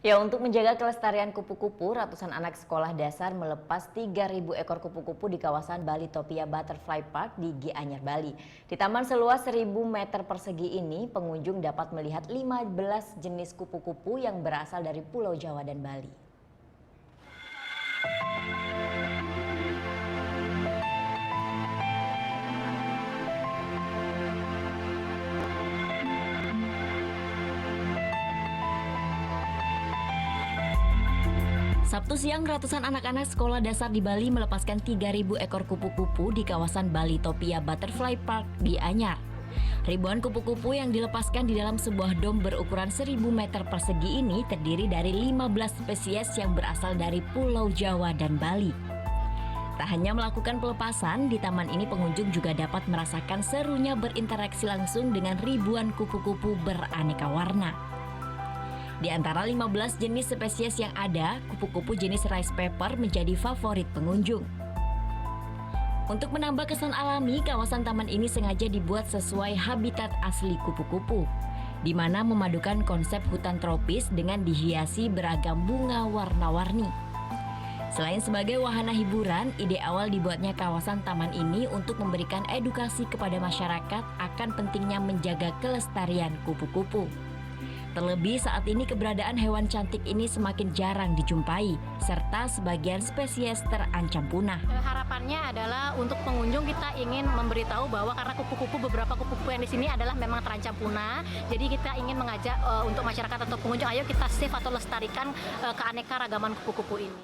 Ya, untuk menjaga kelestarian kupu-kupu, ratusan anak sekolah dasar melepas 3.000 ekor kupu-kupu di kawasan Balitopia Butterfly Park di Gianyar, Bali. Di taman seluas 1.000 meter persegi ini, pengunjung dapat melihat 15 jenis kupu-kupu yang berasal dari Pulau Jawa dan Bali. Sabtu siang, ratusan anak-anak sekolah dasar di Bali melepaskan 3.000 ekor kupu-kupu di kawasan Balitopia Butterfly Park di Gianyar. Ribuan kupu-kupu yang dilepaskan di dalam sebuah dom berukuran 1.000 meter persegi ini terdiri dari 15 spesies yang berasal dari Pulau Jawa dan Bali. Tak hanya melakukan pelepasan, di taman ini pengunjung juga dapat merasakan serunya berinteraksi langsung dengan ribuan kupu-kupu beraneka warna. Di antara 15 jenis spesies yang ada, kupu-kupu jenis rice pepper menjadi favorit pengunjung. Untuk menambah kesan alami, kawasan taman ini sengaja dibuat sesuai habitat asli kupu-kupu, di mana memadukan konsep hutan tropis dengan dihiasi beragam bunga warna-warni. Selain sebagai wahana hiburan, ide awal dibuatnya kawasan taman ini untuk memberikan edukasi kepada masyarakat akan pentingnya menjaga kelestarian kupu-kupu. Terlebih saat ini keberadaan hewan cantik ini semakin jarang dijumpai, serta sebagian spesies terancam punah. Harapannya adalah untuk pengunjung kita ingin memberitahu bahwa karena beberapa kupu-kupu yang di sini adalah memang terancam punah, jadi kita ingin mengajak untuk masyarakat atau pengunjung, ayo kita save atau lestarikan keanekaragaman kupu-kupu ini.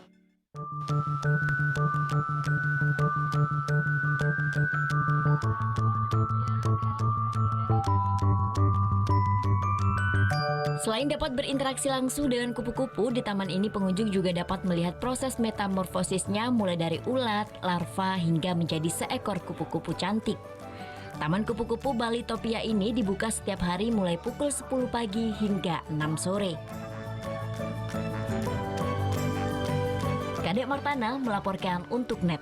Selain dapat berinteraksi langsung dengan kupu-kupu, di taman ini pengunjung juga dapat melihat proses metamorfosisnya mulai dari ulat, larva, hingga menjadi seekor kupu-kupu cantik. Taman kupu-kupu Balitopia ini dibuka setiap hari mulai pukul 10 pagi hingga 6 sore. Kadek Martana melaporkan untuk NET.